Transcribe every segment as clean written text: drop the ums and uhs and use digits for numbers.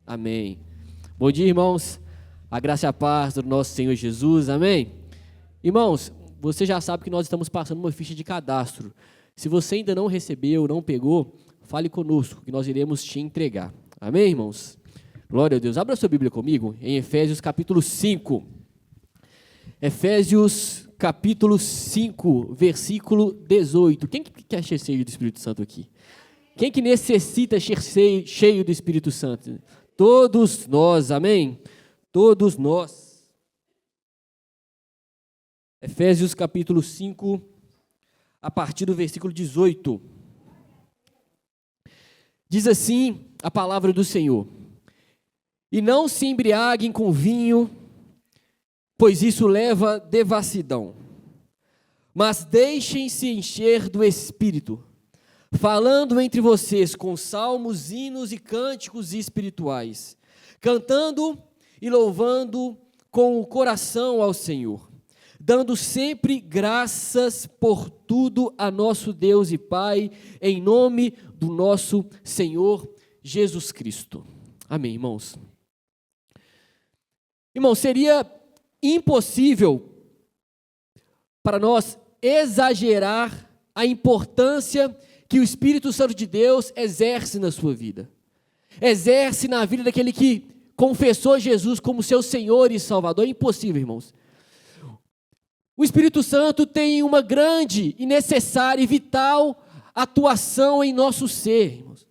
Amém. Bom dia, irmãos. A graça e a paz do nosso Senhor Jesus. Amém. Irmãos, você já sabe que nós estamos passando uma ficha de cadastro. Se você ainda não recebeu, não pegou, fale conosco, que nós iremos te entregar. Amém, irmãos? Glória a Deus. Abra sua Bíblia comigo em Efésios capítulo 5. Efésios capítulo 5, versículo 18. Quem que quer ser cheio do Espírito Santo aqui? Quem que necessita ser cheio do Espírito Santo? Todos nós, amém? Todos nós. Efésios capítulo 5, a partir do versículo 18. Diz assim a palavra do Senhor: E não se embriaguem com vinho, pois isso leva à devassidão, mas deixem-se encher do Espírito, falando entre vocês com salmos, hinos e cânticos espirituais, cantando e louvando com o coração ao Senhor, dando sempre graças por tudo a nosso Deus e Pai, em nome do nosso Senhor Jesus Cristo. Amém, irmãos? Irmãos, seria impossível para nós exagerar a importância que o Espírito Santo de Deus exerce na sua vida. Exerce na vida daquele que confessou Jesus como seu Senhor e Salvador. É impossível, irmãos. O Espírito Santo tem uma grande e necessária e vital atuação em nosso ser, irmãos.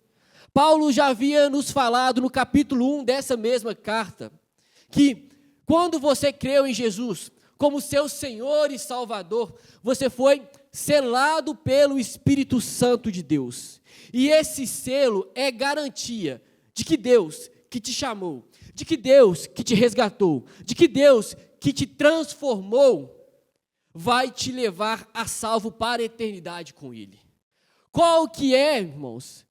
Paulo já havia nos falado no capítulo 1 dessa mesma carta, que quando você creu em Jesus como seu Senhor e Salvador, você foi selado pelo Espírito Santo de Deus. E esse selo é garantia de que Deus que te chamou, de que Deus que te resgatou, de que Deus que te transformou, vai te levar a salvo para a eternidade com Ele. Qual que é, irmãos,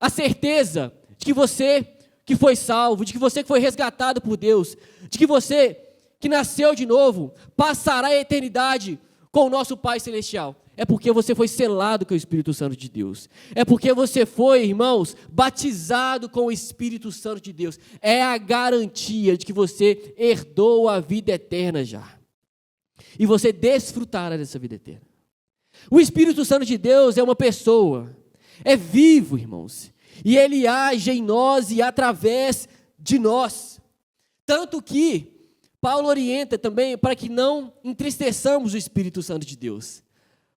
a certeza de que você que foi salvo, de que você que foi resgatado por Deus, de que você que nasceu de novo, passará a eternidade com o nosso Pai Celestial? É porque você foi selado com o Espírito Santo de Deus. É porque você foi, irmãos, batizado com o Espírito Santo de Deus. É a garantia de que você herdou a vida eterna já. E você desfrutará dessa vida eterna. O Espírito Santo de Deus é uma pessoa, é vivo, irmãos, e ele age em nós e através de nós. Tanto que Paulo orienta também para que não entristeçamos o Espírito Santo de Deus.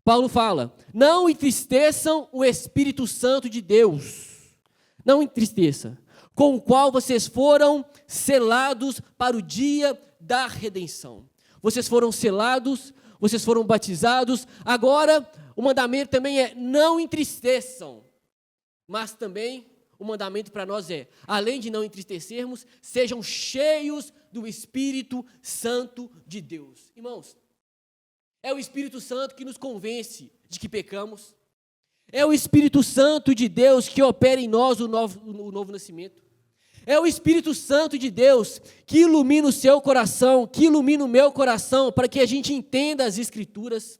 Paulo fala: não entristeçam o Espírito Santo de Deus. Não entristeça, com o qual vocês foram selados para o dia da redenção. Vocês foram selados, vocês foram batizados. Agora, o mandamento também é: não entristeçam. Mas também o mandamento para nós é, além de não entristecermos, sejam cheios do Espírito Santo de Deus. Irmãos, é o Espírito Santo que nos convence de que pecamos. É o Espírito Santo de Deus que opera em nós o novo nascimento. É o Espírito Santo de Deus que ilumina o seu coração, que ilumina o meu coração, para que a gente entenda as Escrituras.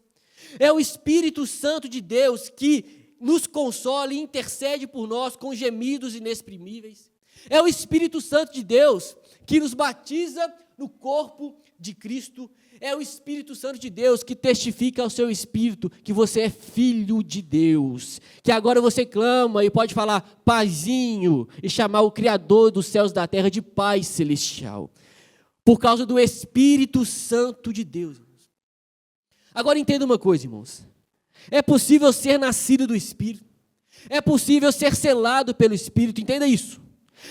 É o Espírito Santo de Deus que nos consola e intercede por nós com gemidos inexprimíveis. É o Espírito Santo de Deus que nos batiza no corpo de Cristo. É o Espírito Santo de Deus que testifica ao seu espírito que você é filho de Deus, que agora você clama e pode falar Paizinho e chamar o Criador dos céus e da terra de Pai Celestial, por causa do Espírito Santo de Deus. Agora entenda uma coisa, irmãos, é possível ser nascido do Espírito, é possível ser selado pelo Espírito, entenda isso.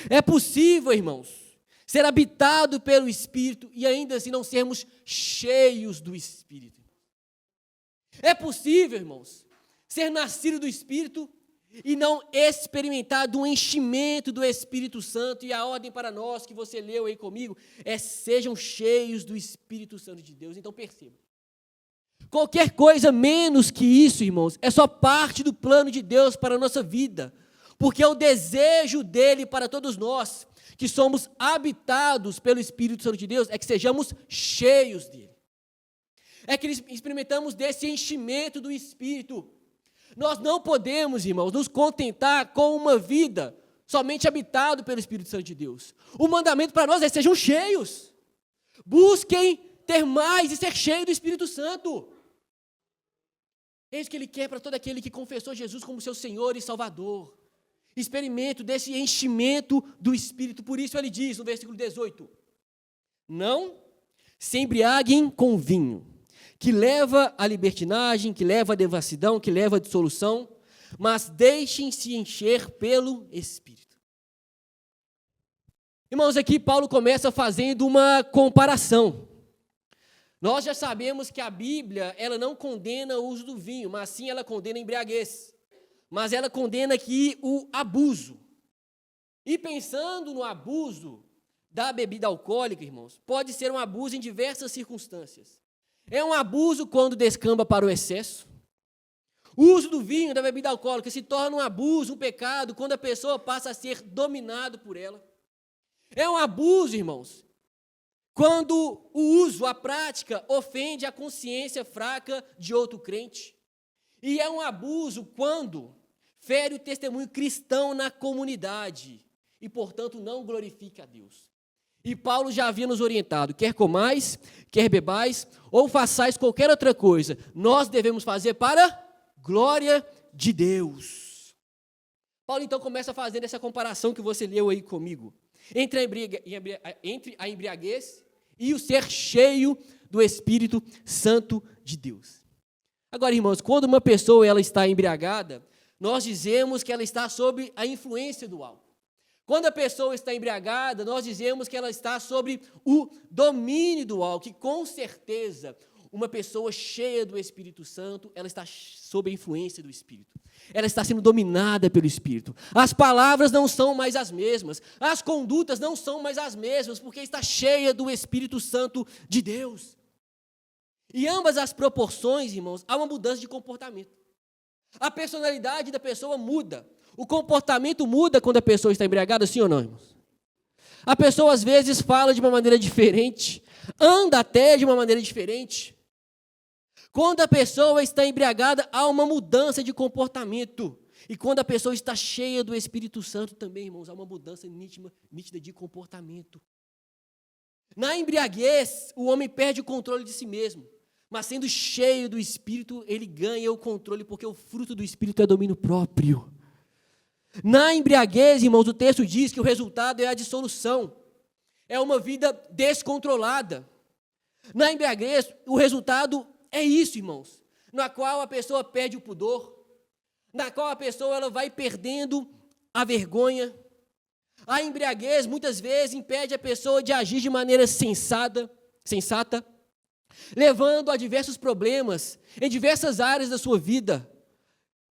É possível, irmãos, ser habitado pelo Espírito e ainda assim não sermos cheios do Espírito. É possível, irmãos, ser nascido do Espírito e não experimentar do enchimento do Espírito Santo. E a ordem para nós que você leu aí comigo é: sejam cheios do Espírito Santo de Deus. Então perceba, qualquer coisa menos que isso, irmãos, é só parte do plano de Deus para a nossa vida, porque é o desejo dele para todos nós que somos habitados pelo Espírito Santo de Deus, é que sejamos cheios dele. É que experimentamos desse enchimento do Espírito. Nós não podemos, irmãos, nos contentar com uma vida somente habitado pelo Espírito Santo de Deus. O mandamento para nós é: sejam cheios. Busquem ter mais e ser cheio do Espírito Santo. É isso que Ele quer para todo aquele que confessou Jesus como seu Senhor e Salvador. Experimento desse enchimento do Espírito. Por isso Ele diz no versículo 18: não se embriaguem com vinho, que leva à libertinagem, que leva à devassidão, que leva à dissolução, mas deixem-se encher pelo Espírito. Irmãos, aqui Paulo começa fazendo uma comparação. Nós já sabemos que a Bíblia, ela não condena o uso do vinho, mas sim ela condena a embriaguez. Mas ela condena aqui o abuso. E pensando no abuso da bebida alcoólica, irmãos, pode ser um abuso em diversas circunstâncias. É um abuso quando descamba para o excesso. O uso do vinho, da bebida alcoólica, se torna um abuso, um pecado, quando a pessoa passa a ser dominado por ela. É um abuso, irmãos, quando o uso, a prática, ofende a consciência fraca de outro crente. E é um abuso quando fere o testemunho cristão na comunidade e, portanto, não glorifica a Deus. E Paulo já havia nos orientado: quer comais, quer bebais, ou façais qualquer outra coisa, nós devemos fazer para glória de Deus. Paulo então começa fazendo essa comparação que você leu aí comigo, entre a embriaguez e o ser cheio do Espírito Santo de Deus. Agora, irmãos, quando uma pessoa ela está embriagada, nós dizemos que ela está sob a influência do álcool. Quando a pessoa está embriagada, nós dizemos que ela está sob o domínio do álcool, que com certeza uma pessoa cheia do Espírito Santo, ela está sob a influência do Espírito. Ela está sendo dominada pelo Espírito. As palavras não são mais as mesmas, as condutas não são mais as mesmas, porque está cheia do Espírito Santo de Deus. E ambas as proporções, irmãos, há uma mudança de comportamento. A personalidade da pessoa muda. O comportamento muda quando a pessoa está embriagada, sim ou não, irmãos? A pessoa às vezes fala de uma maneira diferente, anda até de uma maneira diferente. Quando a pessoa está embriagada, há uma mudança de comportamento. E quando a pessoa está cheia do Espírito Santo também, irmãos, há uma mudança nítida de comportamento. Na embriaguez, o homem perde o controle de si mesmo. Mas sendo cheio do Espírito, ele ganha o controle, porque o fruto do Espírito é domínio próprio. Na embriaguez, irmãos, o texto diz que o resultado é a dissolução. É uma vida descontrolada. Na embriaguez, o resultado é isso, irmãos, na qual a pessoa perde o pudor, na qual a pessoa ela vai perdendo a vergonha. A embriaguez, muitas vezes, impede a pessoa de agir de maneira sensata, levando a diversos problemas em diversas áreas da sua vida,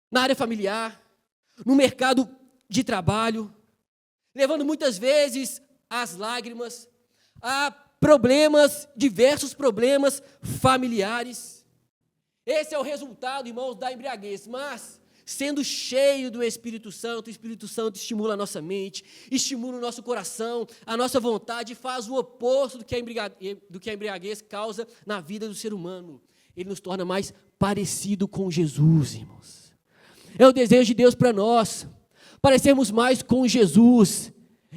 na área familiar, no mercado de trabalho, levando muitas vezes às lágrimas, a problemas, diversos problemas familiares. Esse é o resultado, irmãos, da embriaguez. Mas, sendo cheio do Espírito Santo, o Espírito Santo estimula a nossa mente, estimula o nosso coração, a nossa vontade, e faz o oposto do que a embriaguez causa na vida do ser humano. Ele nos torna mais parecido com Jesus, irmãos. É o desejo de Deus para nós, parecermos mais com Jesus.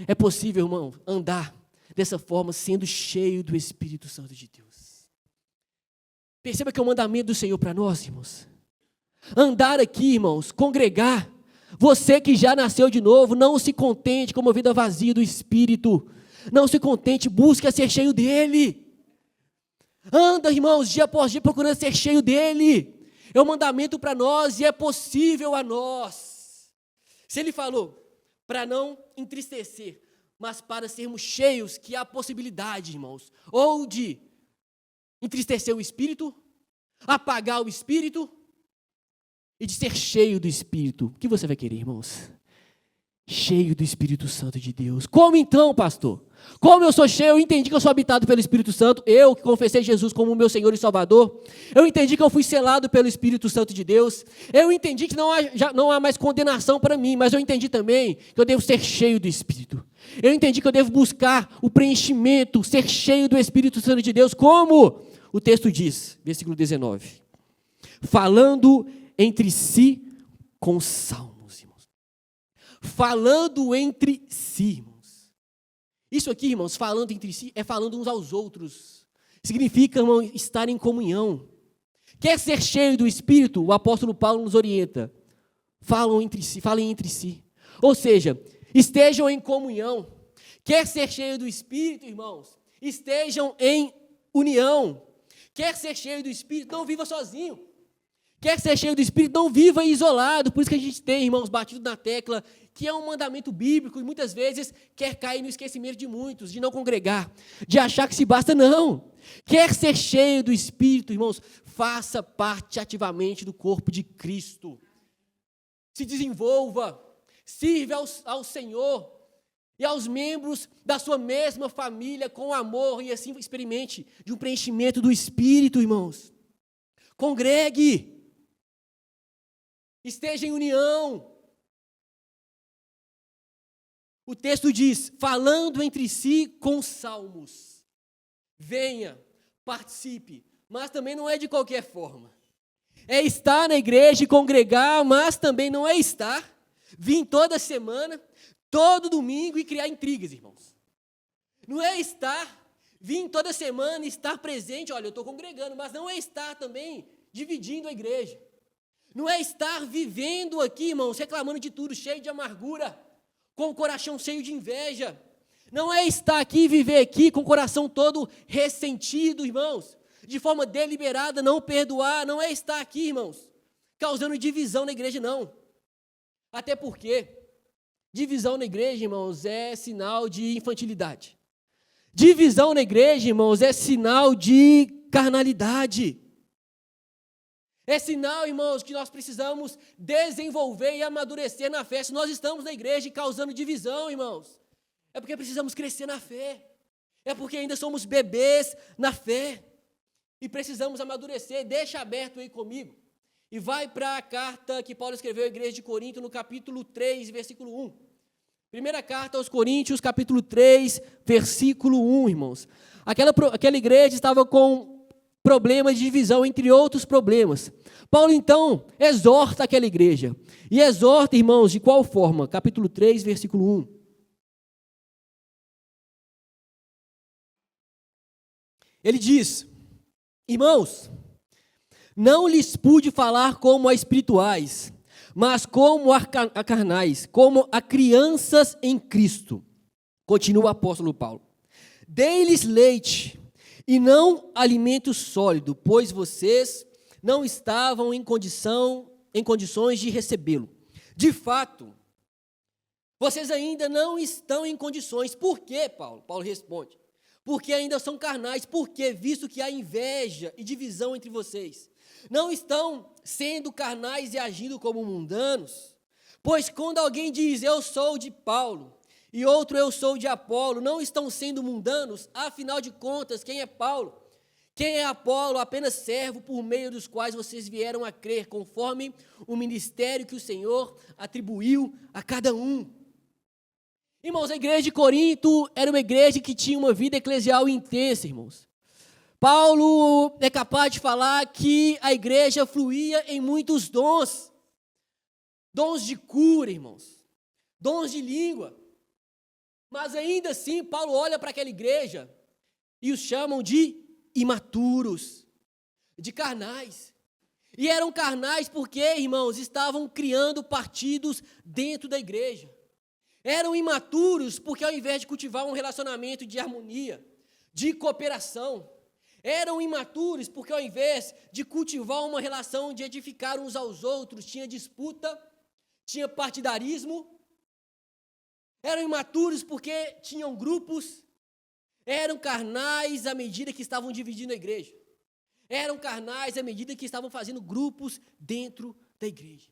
É possível, irmão, andar dessa forma, sendo cheio do Espírito Santo de Deus. Perceba que é o mandamento do Senhor para nós, irmãos. Andar aqui, irmãos, congregar. Você que já nasceu de novo, não se contente com uma vida vazia do Espírito. Não se contente, busque ser cheio dEle. Anda, irmãos, dia após dia, procurando ser cheio dEle. É um mandamento para nós e é possível a nós. Se Ele falou, para não entristecer, mas para sermos cheios, que há a possibilidade, irmãos, ou de entristecer o Espírito, apagar o Espírito, e de ser cheio do Espírito. O que você vai querer, irmãos? Cheio do Espírito Santo de Deus. Como então, pastor? Como eu sou cheio, eu entendi que eu sou habitado pelo Espírito Santo, eu que confessei Jesus como meu Senhor e Salvador, eu entendi que eu fui selado pelo Espírito Santo de Deus, eu entendi que já não há mais condenação para mim, mas eu entendi também que eu devo ser cheio do Espírito. Eu entendi que eu devo buscar o preenchimento, ser cheio do Espírito Santo de Deus, como o texto diz, versículo 19, falando entre si com salmos, irmãos. falando entre si, irmãos. Isso aqui, irmãos, falando entre si, é falando uns aos outros. Significa, irmão, estar em comunhão. Quer ser cheio do Espírito? O apóstolo Paulo nos orienta. Falem entre si. Ou seja, estejam em comunhão. Quer ser cheio do Espírito, irmãos? Estejam em união. Quer ser cheio do Espírito? Não viva sozinho. Quer ser cheio do Espírito? Não viva isolado. Por isso que a gente tem, irmãos, batido na tecla, que é um mandamento bíblico e muitas vezes quer cair no esquecimento de muitos, de não congregar, de achar que se basta, não. Quer ser cheio do Espírito, irmãos? Faça parte ativamente do corpo de Cristo. Se desenvolva, sirva ao Senhor e aos membros da sua mesma família com amor e assim experimente de um preenchimento do Espírito, irmãos. Congregue, esteja em união. O texto diz, falando entre si com salmos. Venha, participe, mas também não é de qualquer forma. É estar na igreja e congregar, mas também não é estar, vir toda semana, todo domingo e criar intrigas, irmãos. Não é estar, vir toda semana e estar presente, olha, eu estou congregando, mas não é estar também dividindo a igreja. Não é estar vivendo aqui, irmãos, reclamando de tudo, cheio de amargura, com o coração cheio de inveja. Não é estar aqui e viver aqui com o coração todo ressentido, irmãos. De forma deliberada, não perdoar, não é estar aqui, irmãos, causando divisão na igreja, não. Até porque divisão na igreja, irmãos, é sinal de infantilidade. Divisão na igreja, irmãos, é sinal de carnalidade. É sinal, irmãos, que nós precisamos desenvolver e amadurecer na fé. Se nós estamos na igreja causando divisão, irmãos, é porque precisamos crescer na fé. É porque ainda somos bebês na fé. E precisamos amadurecer. Deixa aberto aí comigo. E vai para a carta que Paulo escreveu à igreja de Corinto, no capítulo 3, versículo 1. Primeira carta aos Coríntios, capítulo 3, versículo 1, irmãos. Aquela igreja estava com problemas de divisão, entre outros problemas. Paulo, então, exorta aquela igreja. E exorta, irmãos, de qual forma? Capítulo 3, versículo 1. Ele diz, irmãos, não lhes pude falar como a espirituais, mas como a carnais, como a crianças em Cristo. Continua o apóstolo Paulo. Dei-lhes leite e não alimento sólido, pois vocês não estavam em condições de recebê-lo. De fato, vocês ainda não estão em condições. Por quê, Paulo? Paulo responde. Porque ainda são carnais. Por quê? Visto que há inveja e divisão entre vocês. Não estão sendo carnais e agindo como mundanos? Pois quando alguém diz, eu sou de Paulo, e outro, eu sou de Apolo, não estão sendo mundanos? Afinal de contas, quem é Paulo? Quem é Apolo? Apenas servo por meio dos quais vocês vieram a crer, conforme o ministério que o Senhor atribuiu a cada um. Irmãos, a igreja de Corinto era uma igreja que tinha uma vida eclesial intensa, irmãos. Paulo é capaz de falar que a igreja fluía em muitos dons. Dons de cura, irmãos. Dons de língua. Mas ainda assim, Paulo olha para aquela igreja e os chamam de imaturos, de carnais. E eram carnais porque, irmãos, estavam criando partidos dentro da igreja. Eram imaturos porque, ao invés de cultivar um relacionamento de harmonia, de cooperação, eram imaturos porque, ao invés de cultivar uma relação de edificar uns aos outros, tinha disputa, tinha partidarismo. Eram imaturos porque tinham grupos. Eram carnais à medida que estavam dividindo a igreja. Eram carnais à medida que estavam fazendo grupos dentro da igreja.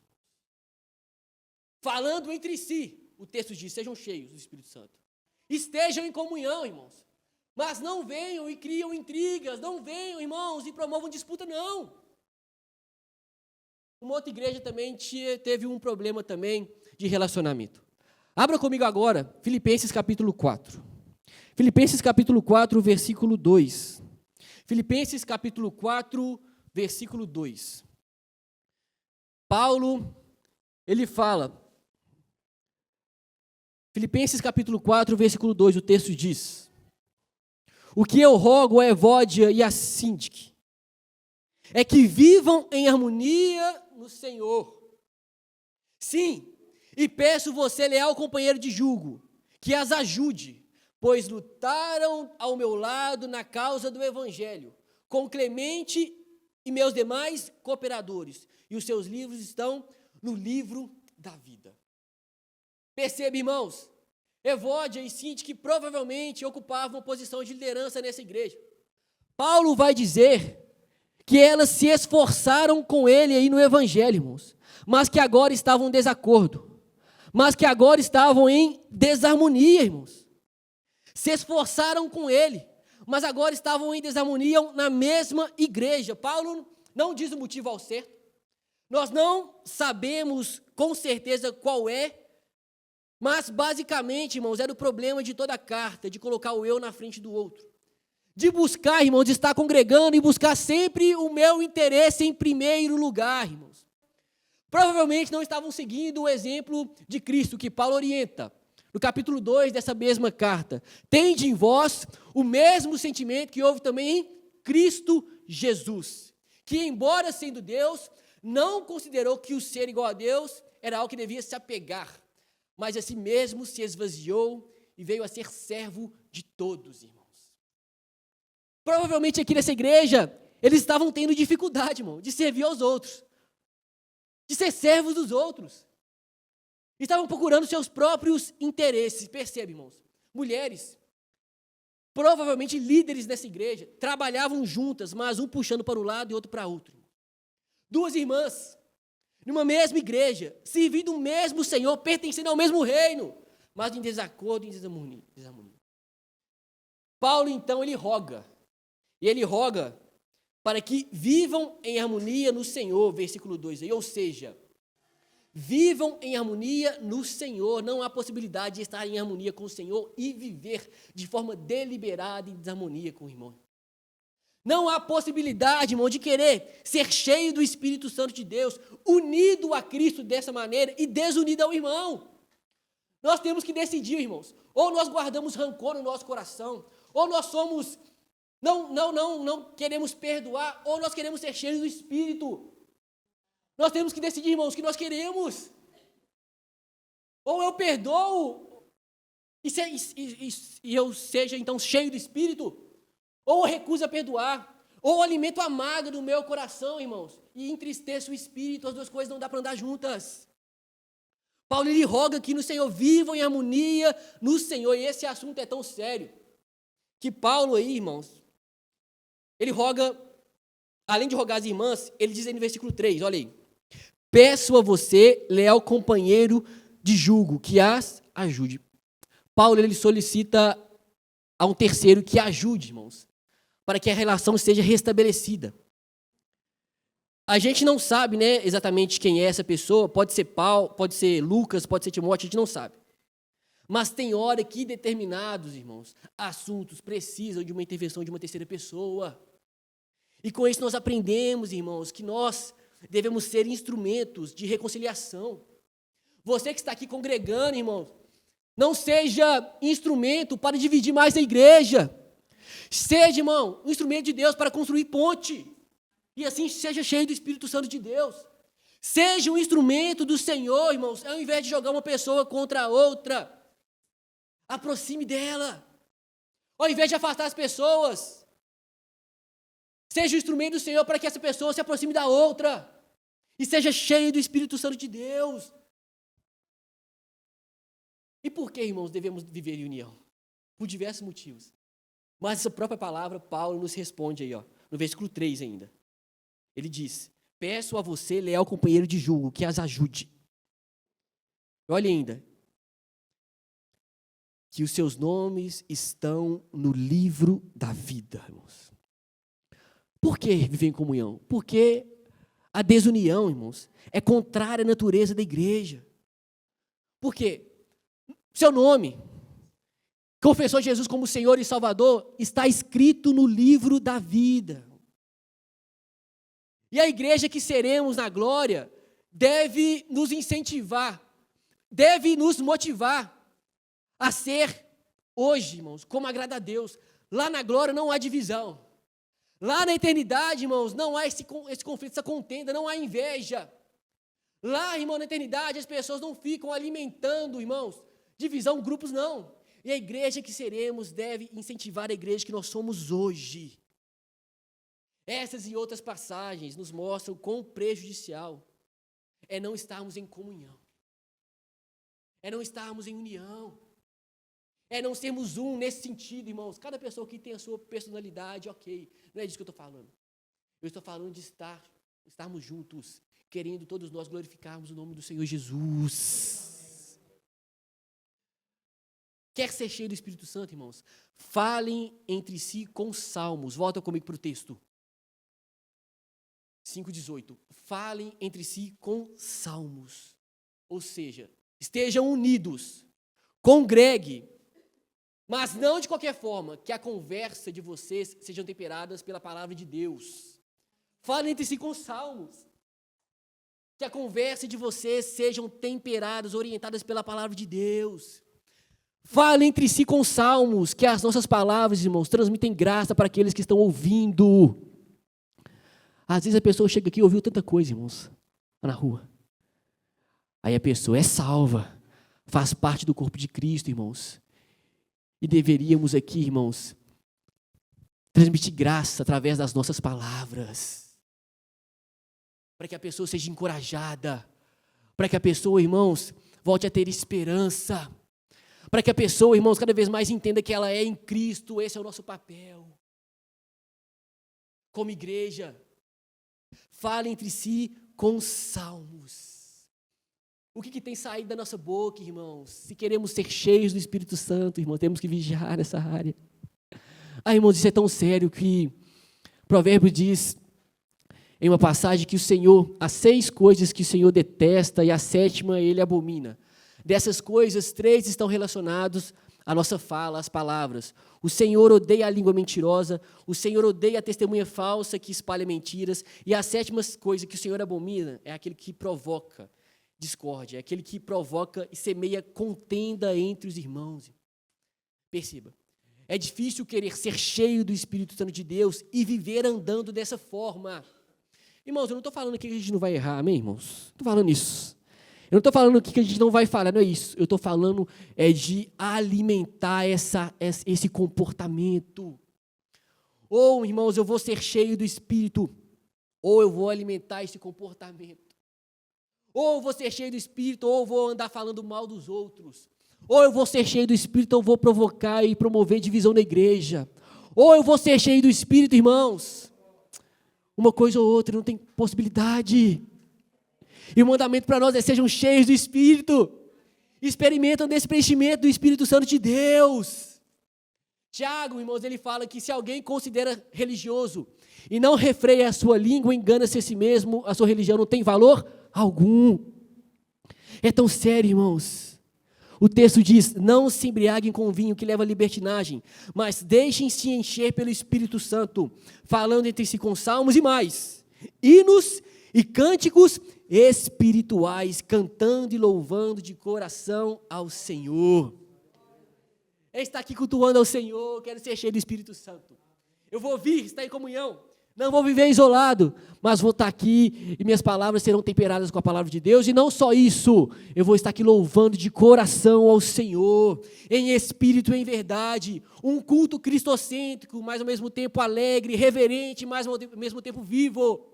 Falando entre si. O texto diz, sejam cheios do Espírito Santo. Estejam em comunhão, irmãos. Mas não venham e criam intrigas. Não venham, irmãos, e promovam disputa, não. Uma outra igreja também teve um problema também de relacionamento. Abra comigo agora, Filipenses capítulo 4. Filipenses capítulo 4, versículo 2. Filipenses capítulo 4, versículo 2. Paulo, ele fala, Filipenses capítulo 4, versículo 2, o texto diz: o que eu rogo a Evódia e a Síntique é que vivam em harmonia no Senhor. Sim, e peço você, leal companheiro de jugo, que as ajude, pois lutaram ao meu lado na causa do Evangelho, com Clemente e meus demais cooperadores, e os seus livros estão no livro da vida. Perceba, irmãos, Evódia e Síntique provavelmente ocupavam posição de liderança nessa igreja. Paulo vai dizer que elas se esforçaram com ele aí no Evangelho, irmãos, mas que agora estavam em desacordo, mas que agora estavam em desarmonia, irmãos. Se esforçaram com ele, mas agora estavam em desarmonia na mesma igreja. Paulo não diz o motivo ao certo. Nós não sabemos com certeza qual é, mas basicamente, irmãos, era o problema de toda a carta, de colocar o eu na frente do outro. De buscar, irmãos, de estar congregando e buscar sempre o meu interesse em primeiro lugar, irmãos. Provavelmente não estavam seguindo o exemplo de Cristo, que Paulo orienta. No capítulo 2 dessa mesma carta, tende em vós o mesmo sentimento que houve também em Cristo Jesus, que embora sendo Deus, não considerou que o ser igual a Deus era algo que devia se apegar, mas a si mesmo se esvaziou e veio a ser servo de todos, irmãos. Provavelmente aqui nessa igreja, eles estavam tendo dificuldade, irmão, de servir aos outros, de ser servos dos outros. Estavam procurando seus próprios interesses. Percebe, irmãos? Mulheres, provavelmente líderes dessa igreja, trabalhavam juntas, mas um puxando para um lado e outro para outro. Duas irmãs, numa mesma igreja, servindo o mesmo Senhor, pertencendo ao mesmo reino, mas em desacordo e em desarmonia. Paulo, então, ele roga para que vivam em harmonia no Senhor, versículo 2 aí, ou seja, vivam em harmonia no Senhor. Não há possibilidade de estar em harmonia com o Senhor e viver de forma deliberada em desarmonia com o irmão. Não há possibilidade, irmão, de querer ser cheio do Espírito Santo de Deus, unido a Cristo dessa maneira e desunido ao irmão. Nós temos que decidir, irmãos, ou nós guardamos rancor no nosso coração, ou nós somos, não queremos perdoar, ou nós queremos ser cheios do Espírito. Nós temos que decidir, irmãos, o que nós queremos. Ou eu perdoo e eu seja, então, cheio do Espírito, ou eu recuso a perdoar, ou eu alimento a mágoa do meu coração, irmãos, e entristeço o Espírito. As duas coisas não dá para andar juntas. Paulo, ele roga que no Senhor vivam em harmonia no Senhor, e esse assunto é tão sério, que Paulo aí, irmãos, ele roga, além de rogar as irmãs, ele diz aí no versículo 3, olha aí: peço a você, leal companheiro de jugo, que as ajude. Paulo, ele solicita a um terceiro que ajude, irmãos, para que a relação seja restabelecida. A gente não sabe, né, exatamente quem é essa pessoa, pode ser Paulo, pode ser Lucas, pode ser Timóteo, a gente não sabe. Mas tem hora que determinados, irmãos, assuntos precisam de uma intervenção de uma terceira pessoa. E com isso nós aprendemos, irmãos, que nós devemos ser instrumentos de reconciliação. Você que está aqui congregando, irmãos, não seja instrumento para dividir mais a igreja. Seja, irmão, um instrumento de Deus para construir ponte. E assim seja cheio do Espírito Santo de Deus. Seja um instrumento do Senhor, irmãos, ao invés de jogar uma pessoa contra a outra. Aproxime dela. Ao invés de afastar as pessoas, seja o instrumento do Senhor para que essa pessoa se aproxime da outra. E seja cheio do Espírito Santo de Deus. E por que, irmãos, devemos viver em união? Por diversos motivos. Mas essa própria palavra, Paulo nos responde aí, ó, no versículo 3 ainda. Ele diz: peço a você, leal companheiro de jugo, que as ajude. Olha ainda, que os seus nomes estão no livro da vida, irmãos. Por que viver em comunhão? Porque a desunião, irmãos, é contrária à natureza da igreja. Por quê? Seu nome, confessou Jesus como Senhor e Salvador, está escrito no livro da vida. E a igreja que seremos na glória deve nos incentivar, deve nos motivar a ser hoje, irmãos, como agrada a Deus. Lá na glória não há divisão. Lá na eternidade, irmãos, não há esse conflito, essa contenda, não há inveja. Lá, irmão, na eternidade, as pessoas não ficam alimentando, irmãos, divisão, grupos, não. E a igreja que seremos deve incentivar a igreja que nós somos hoje. Essas e outras passagens nos mostram quão prejudicial é não estarmos em comunhão. É não estarmos em união. É não sermos um nesse sentido, irmãos. Cada pessoa aqui tem a sua personalidade, ok. Não é disso que eu estou falando. Eu estou falando de estarmos juntos, querendo todos nós glorificarmos o nome do Senhor Jesus. Quer ser cheio do Espírito Santo, irmãos? Falem entre si com salmos. Volta comigo para o texto. 5,18. Falem entre si com salmos. Ou seja, estejam unidos. Congregue. Mas não de qualquer forma, que a conversa de vocês sejam temperadas pela palavra de Deus. Falem entre si com salmos. Que a conversa de vocês sejam temperadas, orientadas pela palavra de Deus. Falem entre si com salmos, que as nossas palavras, irmãos, transmitem graça para aqueles que estão ouvindo. Às vezes a pessoa chega aqui e ouviu tanta coisa, irmãos, lá na rua. Aí a pessoa é salva, faz parte do corpo de Cristo, irmãos. E deveríamos aqui, irmãos, transmitir graça através das nossas palavras. Para que a pessoa seja encorajada. Para que a pessoa, irmãos, volte a ter esperança. Para que a pessoa, irmãos, cada vez mais entenda que ela é em Cristo. Esse é o nosso papel. Como igreja, fale entre si com salmos. O que tem saído da nossa boca, irmãos? Se queremos ser cheios do Espírito Santo, irmão, temos que vigiar nessa área. Irmãos, isso é tão sério que o provérbio diz, em uma passagem, que o Senhor, há 6 coisas que o Senhor detesta e a 7ª ele abomina. Dessas coisas, 3 estão relacionados à nossa fala, às palavras. O Senhor odeia a língua mentirosa, o Senhor odeia a testemunha falsa que espalha mentiras, e a 7ª coisa que o Senhor abomina é aquele que provoca discórdia, é aquele que provoca e semeia contenda entre os irmãos. Perceba, é difícil querer ser cheio do Espírito Santo de Deus e viver andando dessa forma. Irmãos, eu não estou falando aqui que a gente não vai errar, amém, irmãos? Estou falando isso. Eu não estou falando aqui que a gente não vai falhar, não é isso. Eu estou falando de alimentar esse comportamento. Ou, irmãos, eu vou ser cheio do Espírito, ou eu vou alimentar esse comportamento. Ou eu vou ser cheio do Espírito, ou eu vou andar falando mal dos outros. Ou eu vou ser cheio do Espírito, ou eu vou provocar e promover divisão na igreja. Ou eu vou ser cheio do Espírito, irmãos. Uma coisa ou outra, não tem possibilidade. E o mandamento para nós é: sejam cheios do Espírito. Experimentam desse preenchimento do Espírito Santo de Deus. Tiago, irmãos, ele fala que se alguém considera religioso e não refreia a sua língua, engana-se a si mesmo, a sua religião não tem valor algum. É tão sério, irmãos. O texto diz: não se embriaguem com vinho que leva à libertinagem, mas deixem-se encher pelo Espírito Santo, falando entre si com salmos e mais, hinos e cânticos espirituais, cantando e louvando de coração ao Senhor. Eu estou aqui cultuando ao Senhor, quero ser cheio do Espírito Santo. Eu vou vir, estar em comunhão. Não vou viver isolado, mas vou estar aqui e minhas palavras serão temperadas com a palavra de Deus. E não só isso, eu vou estar aqui louvando de coração ao Senhor, em espírito e em verdade. Um culto cristocêntrico, mas ao mesmo tempo alegre, reverente, mas ao mesmo tempo vivo.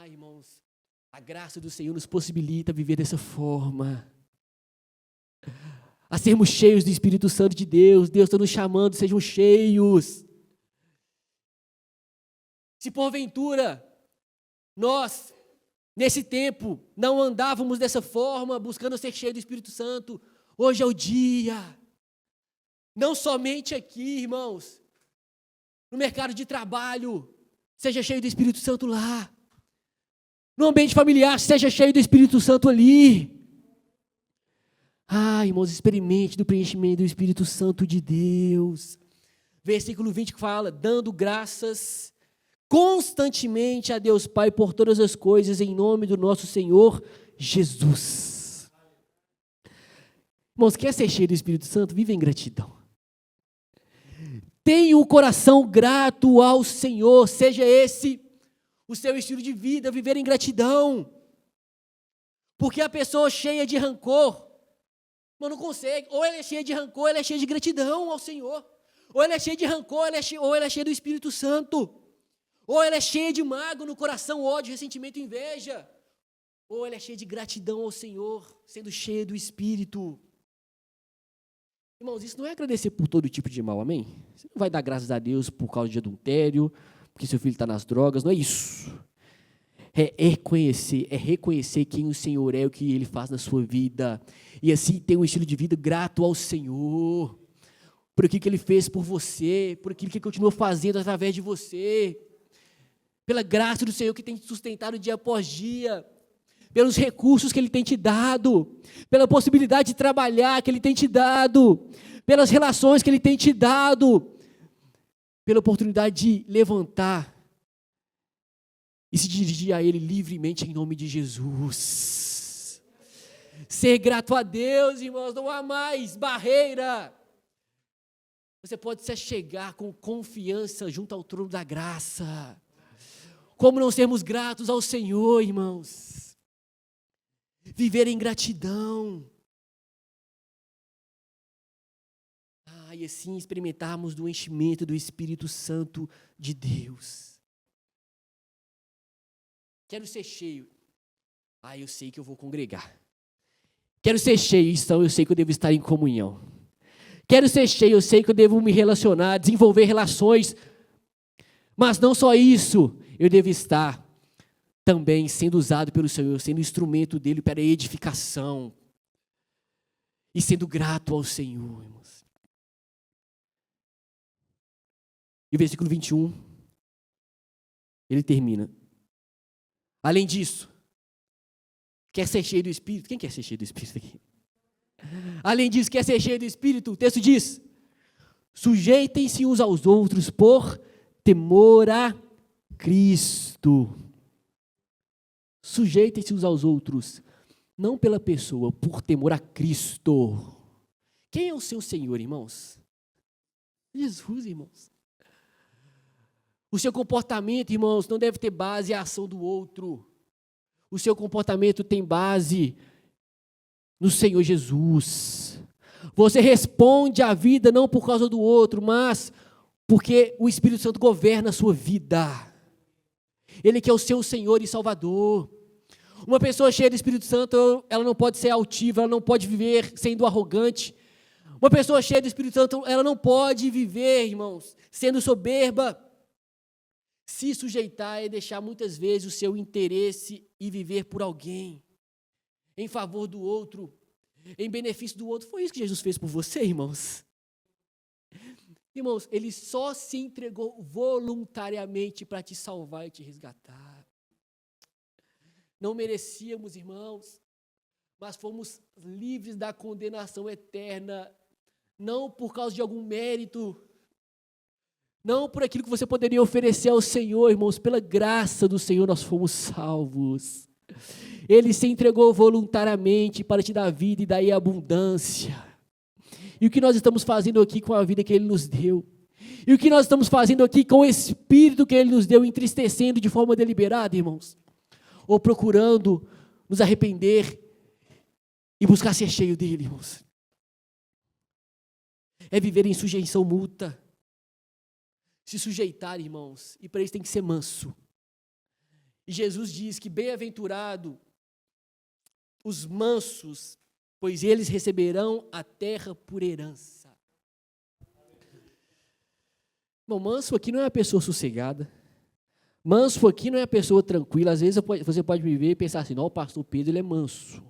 Irmãos, a graça do Senhor nos possibilita viver dessa forma. A sermos cheios do Espírito Santo de Deus. Deus está nos chamando, sejam cheios. Se porventura nós, nesse tempo, não andávamos dessa forma, buscando ser cheio do Espírito Santo, hoje é o dia. Não somente aqui, irmãos, no mercado de trabalho, seja cheio do Espírito Santo lá. No ambiente familiar, seja cheio do Espírito Santo ali. Irmãos, experimente do preenchimento do Espírito Santo de Deus. Versículo 20 que fala: dando graças constantemente a Deus Pai por todas as coisas, em nome do nosso Senhor Jesus. Irmãos, quer ser cheio do Espírito Santo? Viva em gratidão. Tenha o coração grato ao Senhor, seja esse o seu estilo de vida, viver em gratidão. Porque a pessoa cheia de rancor, mas não consegue, ou ela é cheia de rancor, ou ela é cheia de gratidão ao Senhor. Ou ela é cheia de rancor, ou ela é cheia do Espírito Santo. Ou ela é cheia de mágoa no coração, ódio, ressentimento, inveja. Ou ela é cheia de gratidão ao Senhor, sendo cheia do Espírito. Irmãos, isso não é agradecer por todo tipo de mal, amém? Você não vai dar graças a Deus por causa de adultério, porque seu filho está nas drogas, não é isso. É reconhecer quem o Senhor é, o que Ele faz na sua vida. E assim ter um estilo de vida grato ao Senhor, por aquilo que Ele fez por você, por aquilo que Ele continua fazendo através de você, pela graça do Senhor que tem te sustentado dia após dia, pelos recursos que Ele tem te dado, pela possibilidade de trabalhar que Ele tem te dado, pelas relações que Ele tem te dado, pela oportunidade de levantar e se dirigir a Ele livremente em nome de Jesus. Ser grato a Deus, irmãos, não há mais barreira. Você pode se achegar com confiança junto ao trono da graça. Como não sermos gratos ao Senhor, irmãos? Viver em gratidão. E assim experimentarmos do enchimento do Espírito Santo de Deus. Quero ser cheio. Eu sei que eu vou congregar. Quero ser cheio, então eu sei que eu devo estar em comunhão. Quero ser cheio, eu sei que eu devo me relacionar, desenvolver relações. Mas não só isso, eu devo estar também sendo usado pelo Senhor, sendo instrumento dele para a edificação. E sendo grato ao Senhor, irmãos. E o versículo 21, ele termina. Além disso, quer ser cheio do Espírito? Quem quer ser cheio do Espírito aqui? Além disso, quer ser cheio do Espírito? O texto diz: sujeitem-se uns aos outros por temor a Cristo. Sujeitem-se uns aos outros, não pela pessoa, por temor a Cristo. Quem é o seu Senhor, irmãos? Jesus, irmãos. O seu comportamento, irmãos, não deve ter base à ação do outro. O seu comportamento tem base no Senhor Jesus. Você responde à vida não por causa do outro, mas porque o Espírito Santo governa a sua vida. Ele que é o seu Senhor e Salvador. Uma pessoa cheia do Espírito Santo, ela não pode ser altiva, ela não pode viver sendo arrogante. Uma pessoa cheia do Espírito Santo, ela não pode viver, irmãos, sendo soberba. Se sujeitar é deixar muitas vezes o seu interesse e viver por alguém, em favor do outro, em benefício do outro. Foi isso que Jesus fez por você, irmãos. Irmãos, Ele só se entregou voluntariamente para te salvar e te resgatar. Não merecíamos, irmãos, mas fomos livres da condenação eterna, não por causa de algum mérito, não por aquilo que você poderia oferecer ao Senhor, irmãos, pela graça do Senhor nós fomos salvos. Ele se entregou voluntariamente para te dar vida e dar abundância. E o que nós estamos fazendo aqui com a vida que Ele nos deu? E o que nós estamos fazendo aqui com o Espírito que Ele nos deu, entristecendo de forma deliberada, irmãos? Ou procurando nos arrepender e buscar ser cheio dEle, irmãos? É viver em sujeição mútua. Se sujeitar, irmãos, e para isso tem que ser manso. E Jesus diz que bem-aventurado os mansos, pois eles receberão a terra por herança. Bom, manso aqui não é uma pessoa sossegada. Manso aqui não é uma pessoa tranquila. Às vezes você pode me ver e pensar assim, não, o pastor Pedro ele é manso.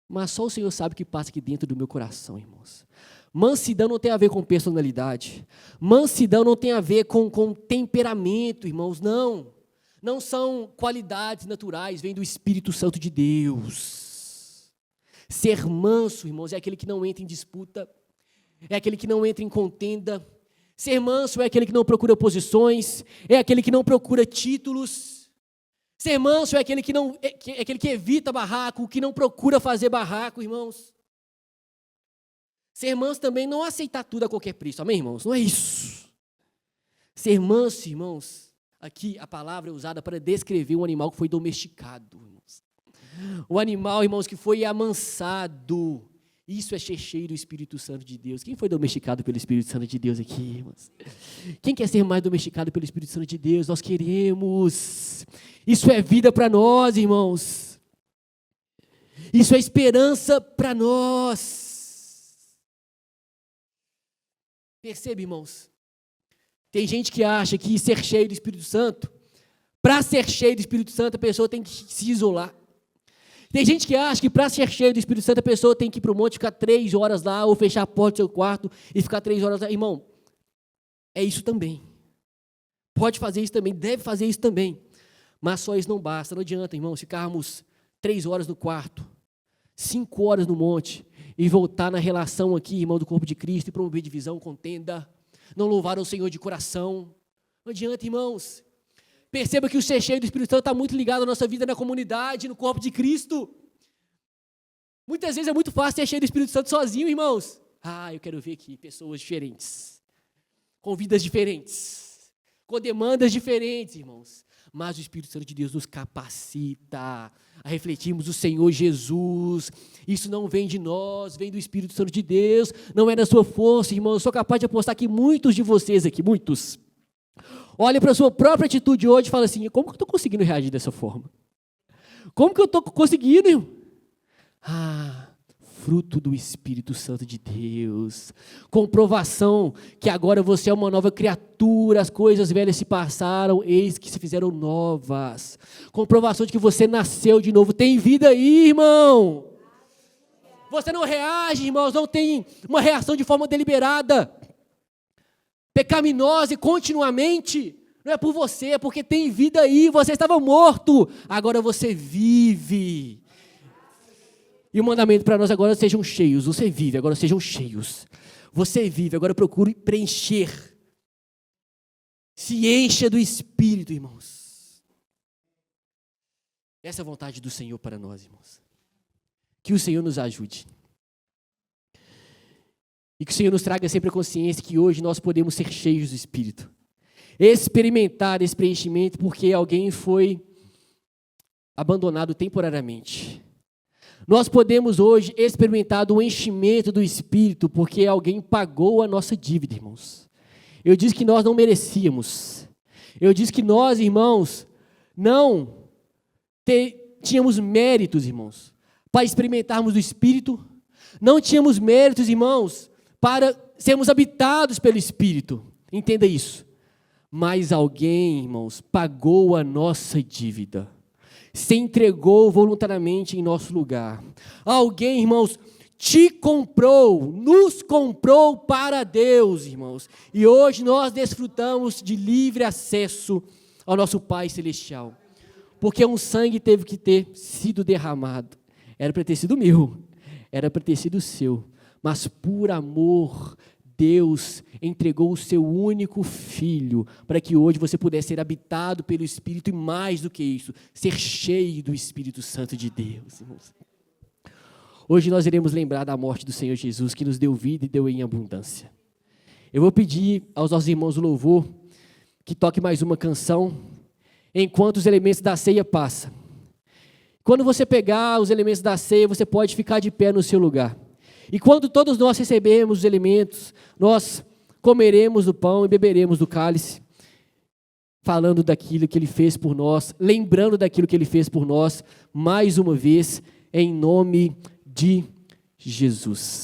Mas só o Senhor sabe o que passa aqui dentro do meu coração, irmãos. Mansidão não tem a ver com personalidade. Mansidão não tem a ver com temperamento, irmãos, não. Não são qualidades naturais, vem do Espírito Santo de Deus. Ser manso, irmãos, é aquele que não entra em disputa, é aquele que não entra em contenda. Ser manso é aquele que não procura posições, é aquele que não procura títulos. Ser manso é aquele que evita barraco, que não procura fazer barraco, irmãos. Ser manso também não é aceitar tudo a qualquer preço. Amém, irmãos? Não é isso. Ser manso, irmãos, aqui a palavra é usada para descrever um animal que foi domesticado, irmãos. O animal, irmãos, que foi amansado. Isso é ser cheio do Espírito Santo de Deus. Quem foi domesticado pelo Espírito Santo de Deus aqui, irmãos? Quem quer ser mais domesticado pelo Espírito Santo de Deus? Nós queremos. Isso é vida para nós, irmãos. Isso é esperança para nós. Percebe, irmãos? Tem gente que acha que ser cheio do Espírito Santo, para ser cheio do Espírito Santo, a pessoa tem que se isolar. Tem gente que acha que para ser cheio do Espírito Santo, a pessoa tem que ir para o monte, ficar 3 horas lá, ou fechar a porta do seu quarto e ficar 3 horas lá. Irmão, é isso também. Pode fazer isso também, deve fazer isso também. Mas só isso não basta. Não adianta, irmão, ficarmos 3 horas no quarto, 5 horas no monte, e voltar na relação aqui, irmão, do corpo de Cristo, e promover divisão, contenda, não louvar ao Senhor de coração. Não adianta, irmãos. Perceba que o ser cheio do Espírito Santo está muito ligado à nossa vida na comunidade, no corpo de Cristo. Muitas vezes é muito fácil ser cheio do Espírito Santo sozinho, irmãos. Eu quero ver aqui pessoas diferentes, com vidas diferentes, com demandas diferentes, irmãos. Mas o Espírito Santo de Deus nos capacita a refletirmos o Senhor Jesus. Isso não vem de nós, vem do Espírito Santo de Deus, não é da sua força, irmão. Eu sou capaz de apostar que muitos de vocês aqui, muitos, olhem para a sua própria atitude hoje e falam assim: como que eu estou conseguindo reagir dessa forma? Como que eu estou conseguindo? Fruto do Espírito Santo de Deus, comprovação que agora você é uma nova criatura, as coisas velhas se passaram, eis que se fizeram novas, comprovação de que você nasceu de novo, tem vida aí, irmão. Você não reage, irmãos, não tem uma reação de forma deliberada, pecaminosa e continuamente, não é por você, é porque tem vida aí, você estava morto, agora você vive. E o mandamento para nós agora: sejam cheios. Você vive, agora sejam cheios. Você vive, agora procure preencher. Se encha do Espírito, irmãos. Essa é a vontade do Senhor para nós, irmãos. Que o Senhor nos ajude. E que o Senhor nos traga sempre a consciência que hoje nós podemos ser cheios do Espírito. Experimentar esse preenchimento porque alguém foi abandonado temporariamente. Nós podemos hoje experimentar o enchimento do Espírito porque alguém pagou a nossa dívida, irmãos. Eu disse que nós não merecíamos. Eu disse que nós, irmãos, não tínhamos méritos, irmãos, para experimentarmos do Espírito. Não tínhamos méritos, irmãos, para sermos habitados pelo Espírito. Entenda isso. Mas alguém, irmãos, pagou a nossa dívida. Se entregou voluntariamente em nosso lugar. Alguém, irmãos, te comprou, nos comprou para Deus, irmãos. E hoje nós desfrutamos de livre acesso ao nosso Pai Celestial. Porque um sangue teve que ter sido derramado. Era para ter sido meu, era para ter sido seu. Mas por amor, Deus entregou o seu único Filho para que hoje você pudesse ser habitado pelo Espírito e mais do que isso, ser cheio do Espírito Santo de Deus, irmãos. Hoje nós iremos lembrar da morte do Senhor Jesus, que nos deu vida e deu em abundância. Eu vou pedir aos nossos irmãos do louvor que toque mais uma canção, enquanto os elementos da ceia passam. Quando você pegar os elementos da ceia, você pode ficar de pé no seu lugar. E quando todos nós recebermos os elementos, nós comeremos do pão e beberemos do cálice, falando daquilo que Ele fez por nós, lembrando daquilo que Ele fez por nós, mais uma vez, em nome de Jesus.